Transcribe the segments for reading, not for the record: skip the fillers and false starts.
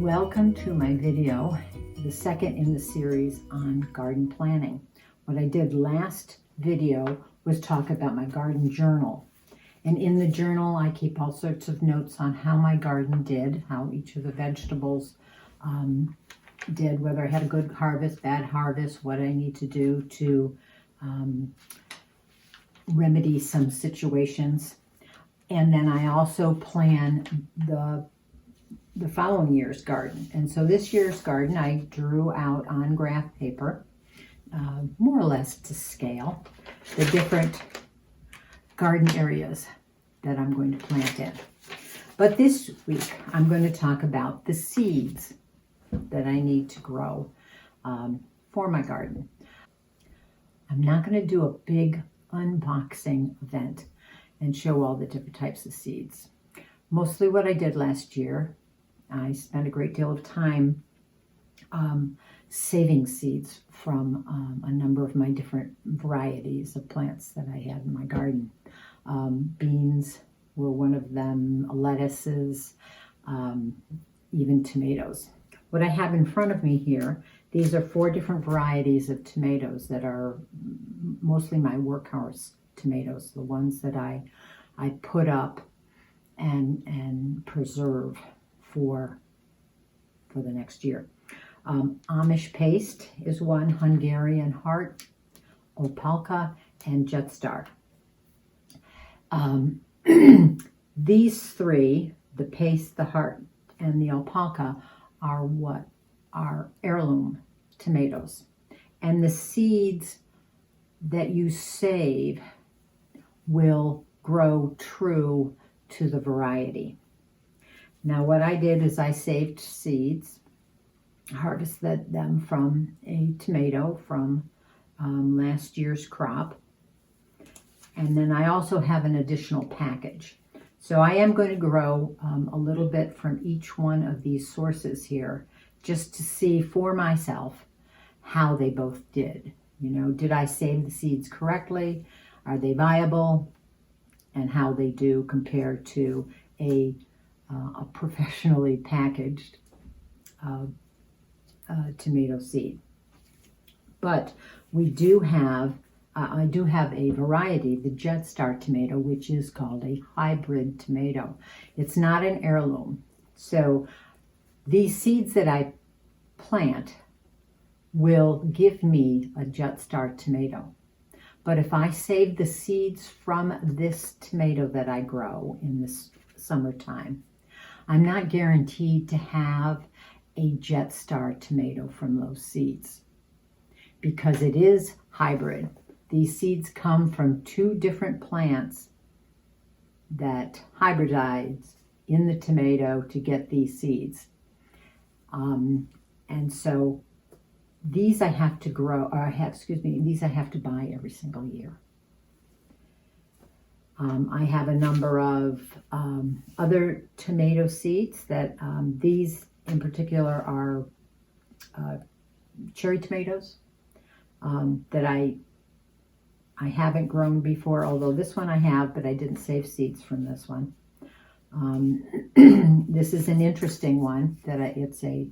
Welcome to my video, the second in the series on garden planning. What I did last video was talk about my garden journal. And in the journal, I keep all sorts of notes on how my garden did, how each of the vegetables did, whether I had a good harvest, bad harvest, what I need to do to remedy some situations. And then I also plan the following year's garden. And so this year's garden I drew out on graph paper, more or less to scale, the different garden areas that I'm going to plant in. But this week I'm going to talk about the seeds that I need to grow for my garden. I'm not going to do a big unboxing event and show all the different types of seeds. Mostly what I did last year, I spent a great deal of time saving seeds from a number of my different varieties of plants that I had in my garden. Beans were one of them, lettuces, even tomatoes. What I have in front of me here, these are 4 different varieties of tomatoes that are mostly my workhorse tomatoes, the ones that I put up and preserve for the next year. Amish paste is one, Hungarian heart, opalka, and jetstar. These 3, the paste, the heart, and the opalka, are what are heirloom tomatoes. And the seeds that you save will grow true to the variety. Now what I did is I saved seeds, harvested them from a tomato from last year's crop, and then I also have an additional package. So I am going to grow a little bit from each one of these sources here, just to see for myself how they both did. You know, did I save the seeds correctly? Are they viable? And how they do compared to a professionally packaged tomato seed. But we do have, I do have a variety, the jetstar tomato, which is called a hybrid tomato. It's not an heirloom. So these seeds that I plant will give me a jetstar tomato. But if I save the seeds from this tomato that I grow in this summertime, I'm not guaranteed to have a jetstar tomato from those seeds because it is hybrid. These seeds come from 2 different plants that hybridize in the tomato to get these seeds. And so these I have to grow, or these I have to buy every single year. I have a number of other tomato seeds that these in particular are cherry tomatoes that I haven't grown before, although this one I have, but I didn't save seeds from this one. This is an interesting one that it's a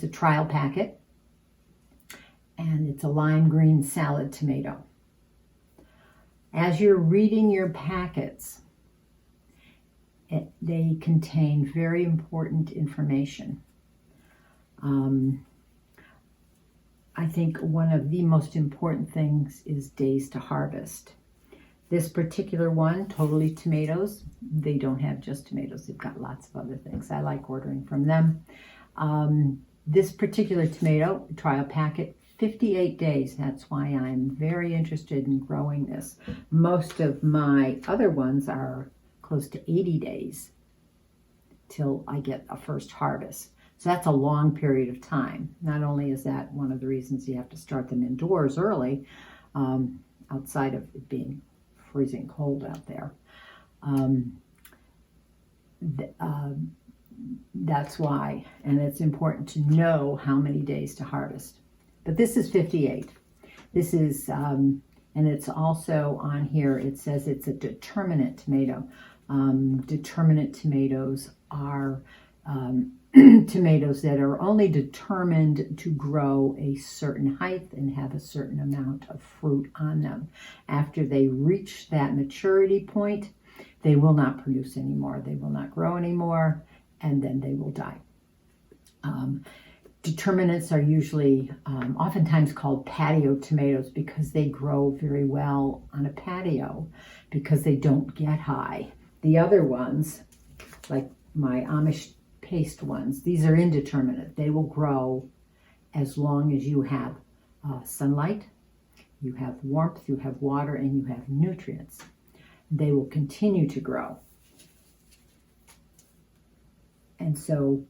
trial packet, and it's a lime green salad tomato. As you're reading your packets, they contain very important information. I think one of the most important things is days to harvest. This particular one, totally tomatoes, they don't have just tomatoes, they've got lots of other things. I like ordering from them. This particular tomato, trial packet, 58 days. That's why I'm very interested in growing this. Most of my other ones are close to 80 days till I get a first harvest. So that's a long period of time. Not only is that one of the reasons you have to start them indoors early, outside of it being freezing cold out there. That's why, and it's important to know how many days to harvest. But this is 58. This is, and it's also on here, it says it's a determinate tomato. Determinate tomatoes are tomatoes that are only determined to grow a certain height and have a certain amount of fruit on them. After they reach that maturity point, they will not produce anymore. They will not grow anymore, and then they will die. Determinants are usually oftentimes called patio tomatoes because they grow very well on a patio because they don't get high. The other ones, like my Amish paste ones, these are indeterminate. They will grow as long as you have sunlight, you have warmth, you have water, and you have nutrients. They will continue to grow. And so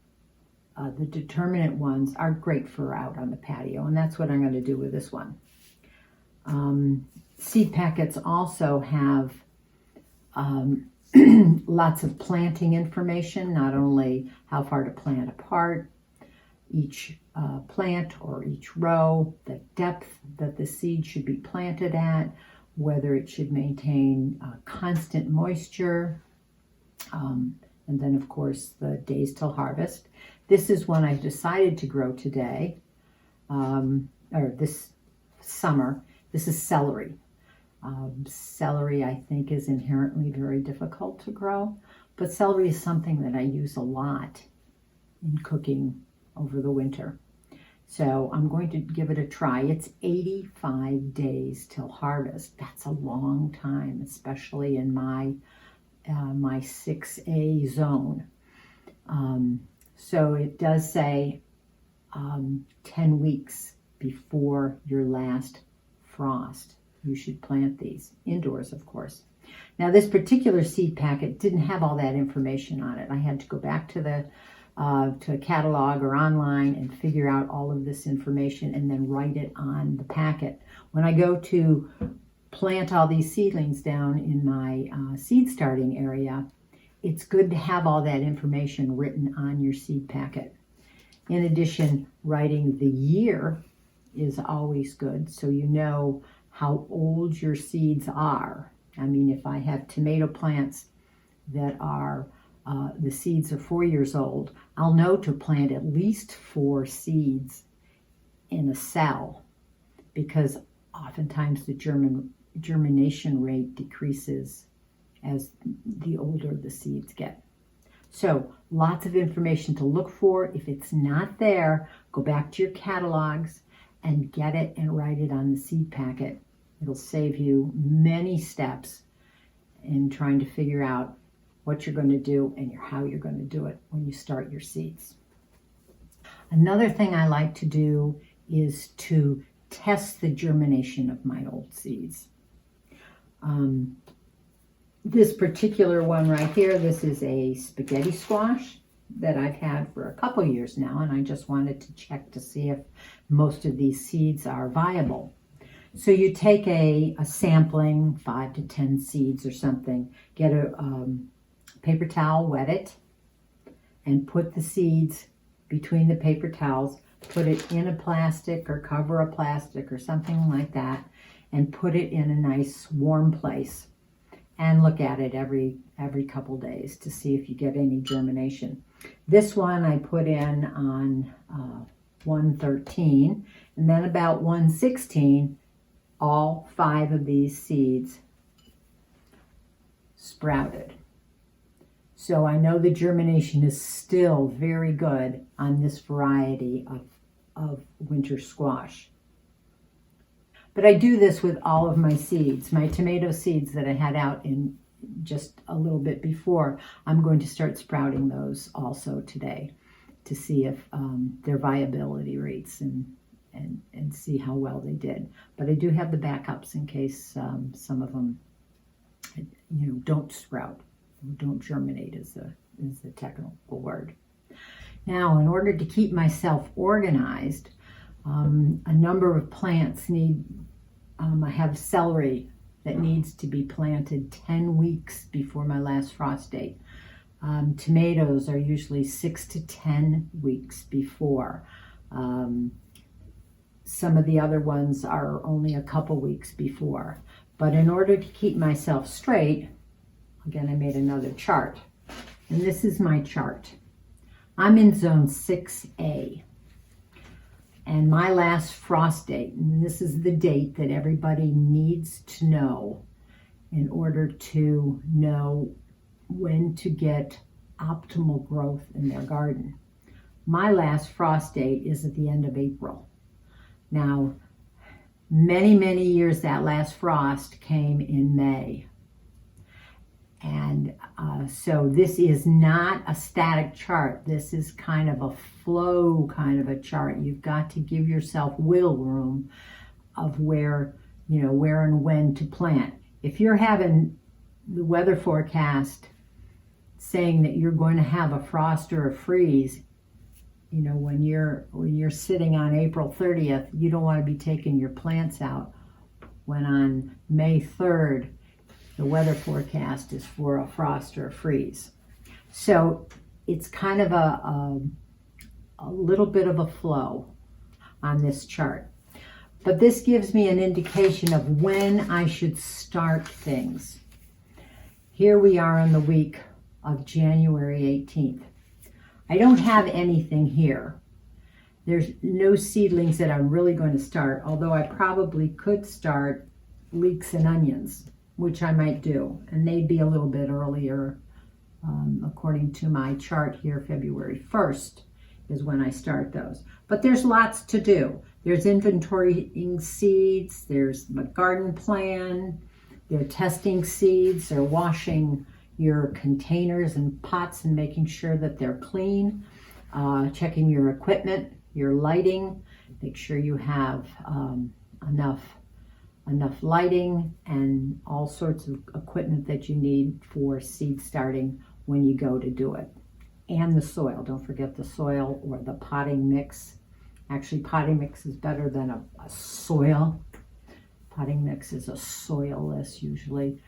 the determinate ones are great for out on the patio, and that's what I'm going to do with this one. Seed packets also have lots of planting information, not only how far to plant apart, each plant or each row, the depth that the seed should be planted at, whether it should maintain constant moisture, and then of course the days till harvest. This is one I decided to grow today, or this summer. This is celery. Celery, I think, is inherently very difficult to grow, but celery is something that I use a lot in cooking over the winter. So I'm going to give it a try. It's 85 days till harvest. That's a long time, especially in my 6A zone. So it does say 10 weeks before your last frost, you should plant these indoors, of course. Now, this particular seed packet didn't have all that information on it. I had to go back to a catalog or online and figure out all of this information and then write it on the packet. When I go to plant all these seedlings down in my seed starting area, it's good to have all that information written on your seed packet. In addition, writing the year is always good, so you know how old your seeds are. I mean, if I have tomato plants that are, the seeds are 4 years old, I'll know to plant at least 4 seeds in a cell, because oftentimes the germination rate decreases as the older the seeds get. So lots of information to look for. If it's not there, go back to your catalogs and get it and write it on the seed packet. It'll save you many steps in trying to figure out what you're going to do and how you're going to do it when you start your seeds. Another thing I like to do is to test the germination of my old seeds. This particular one right here, this is a spaghetti squash that I've had for a couple years now, and I just wanted to check to see if most of these seeds are viable. So you take a sampling, 5 to 10 seeds or something, get a paper towel, wet it, and put the seeds between the paper towels, put it in a plastic or cover a plastic or something like that, and put it in a nice warm place. And look at it every couple days to see if you get any germination. This one I put in on 113, and then about 116, all 5 of these seeds sprouted. So I know the germination is still very good on this variety of winter squash. But I do this with all of my seeds. My tomato seeds that I had out in just a little bit before, I'm going to start sprouting those also today to see if their viability rates and see how well they did. But I do have the backups in case some of them, don't sprout, don't germinate is the technical word. Now, in order to keep myself organized, a number of plants need, I have celery that needs to be planted 10 weeks before my last frost date. Tomatoes are usually 6 to 10 weeks before. Some of the other ones are only a couple weeks before. But in order to keep myself straight, again, I made another chart. And this is my chart. I'm in zone 6A. And my last frost date, and this is the date that everybody needs to know in order to know when to get optimal growth in their garden. My last frost date is at the end of April. Now, many years that last frost came in May. And so this is not a static chart. This is kind of a flow kind of a chart. You've got to give yourself wiggle room of where and when to plant. If you're having the weather forecast saying that you're going to have a frost or a freeze, when you're sitting on April 30th, you don't want to be taking your plants out when on May 3rd, the weather forecast is for a frost or a freeze. So it's kind of a little bit of a flow on this chart. But this gives me an indication of when I should start things. Here we are on the week of January 18th. I don't have anything here. There's no seedlings that I'm really going to start, although I probably could start leeks and onions, which I might do, and they'd be a little bit earlier. According to my chart here, February 1st is when I start those. But there's lots to do. There's inventorying seeds, there's a garden plan, they're testing seeds, they're washing your containers and pots and making sure that they're clean, checking your equipment, your lighting, make sure you have enough lighting and all sorts of equipment that you need for seed starting when you go to do it. And the soil, don't forget the soil or the potting mix. Actually, potting mix is better than a soil. Potting mix is a soilless, usually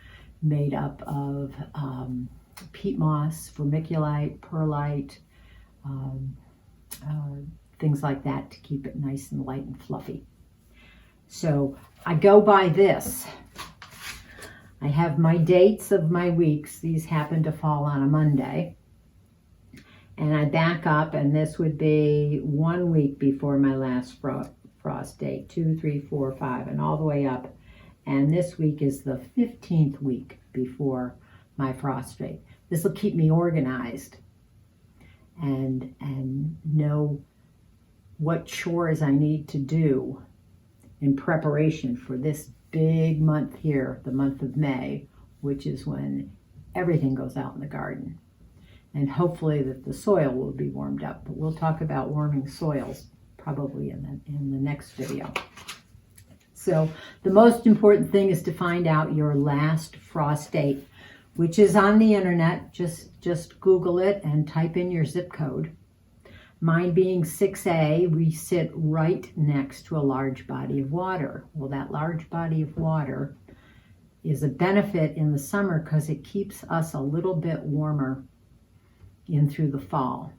made up of peat moss, vermiculite, perlite, things like that to keep it nice and light and fluffy. So I go by this. I have my dates of my weeks. These happen to fall on a Monday. And I back up, and this would be 1 week before my last frost date, 2, 3, 4, 5, and all the way up. And this week is the 15th week before my frost date. This will keep me organized and know what chores I need to do in preparation for this big month here, the month of May, which is when everything goes out in the garden. And hopefully that the soil will be warmed up. But we'll talk about warming soils probably in the next video. So the most important thing is to find out your last frost date, which is on the internet. Just Google it and type in your zip code. Mine being 6A, we sit right next to a large body of water. Well, that large body of water is a benefit in the summer because it keeps us a little bit warmer in through the fall.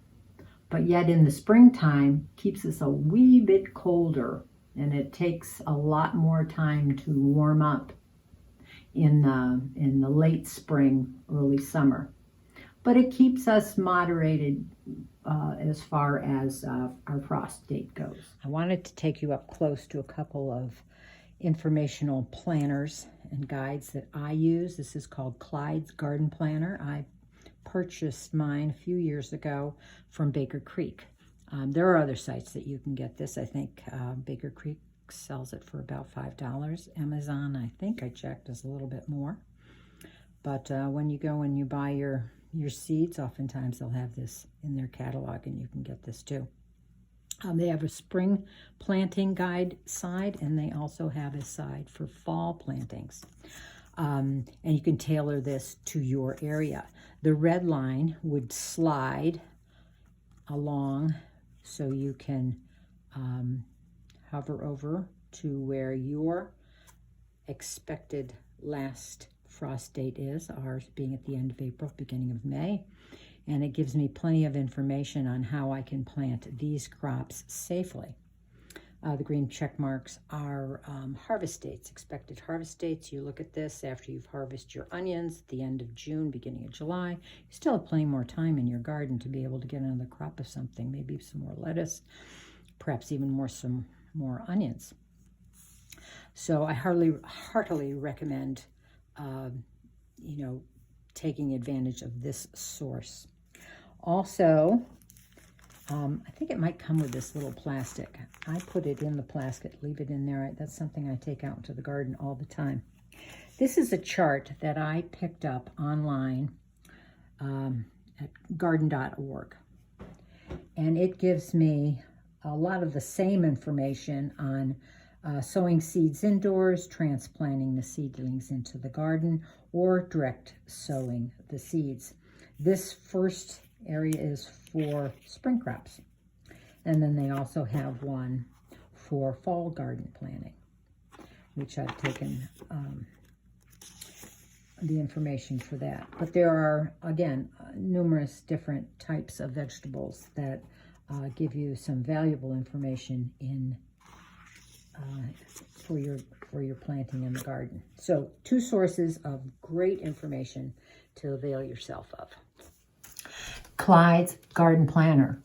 But yet in the springtime, keeps us a wee bit colder, and it takes a lot more time to warm up in the late spring, early summer. But it keeps us moderated as far as our frost date goes. I wanted to take you up close to a couple of informational planners and guides that I use. This is called Clyde's Garden Planner. I purchased mine a few years ago from Baker Creek. There are other sites that you can get this. I think Baker Creek sells it for about $5. Amazon, I think I checked, is a little bit more. But when you go and you buy your seeds, oftentimes they'll have this in their catalog, and you can get this too. They have a spring planting guide side, and they also have a side for fall plantings. And you can tailor this to your area. The red line would slide along so you can hover over to where your expected last frost date is, ours being at the end of April, beginning of May. And it gives me plenty of information on how I can plant these crops safely. the green check marks are harvest dates, expected harvest dates. You look at this after you've harvested your onions at the end of June, beginning of July. You still have plenty more time in your garden to be able to get another crop of something, maybe some more lettuce, perhaps even some more onions. So I heartily recommend, taking advantage of this source. Also, I think it might come with this little plastic. I put it in the plastic, leave it in there. That's something I take out into the garden all the time. This is a chart that I picked up online at garden.org. And it gives me a lot of the same information on sowing seeds indoors, transplanting the seedlings into the garden, or direct sowing the seeds. This first area is for spring crops. And then they also have one for fall garden planting, which I've taken the information for that. But there are, again, numerous different types of vegetables that give you some valuable information in for your planting in the garden. So 2 sources of great information to avail yourself of. Clyde's Garden Planner,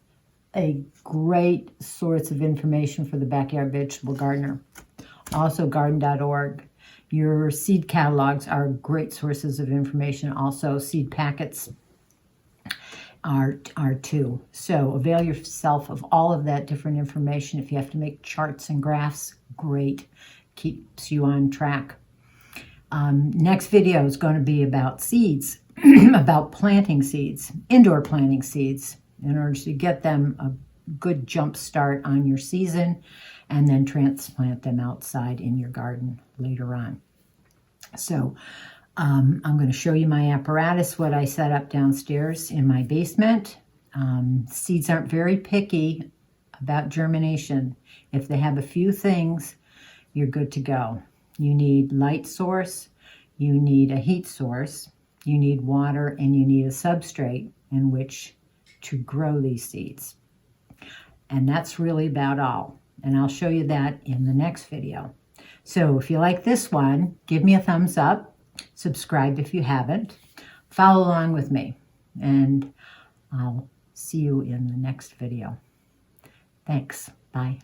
a great source of information for the backyard vegetable gardener. Also garden.org. Your seed catalogs are great sources of information. Also seed packets are too. So avail yourself of all of that different information. If you have to make charts and graphs, great. Keeps you on track. Next video is going to be about seeds, about planting seeds, indoor planting seeds, in order to get them a good jump start on your season, and then transplant them outside in your garden later on. So I'm going to show you my apparatus, what I set up downstairs in my basement. Seeds aren't very picky about germination. If they have a few things, you're good to go. You need light source, you need a heat source, you need water, and you need a substrate in which to grow these seeds. And that's really about all. And I'll show you that in the next video. So if you like this one, give me a thumbs up, subscribe if you haven't, follow along with me, and I'll see you in the next video. Thanks. Bye.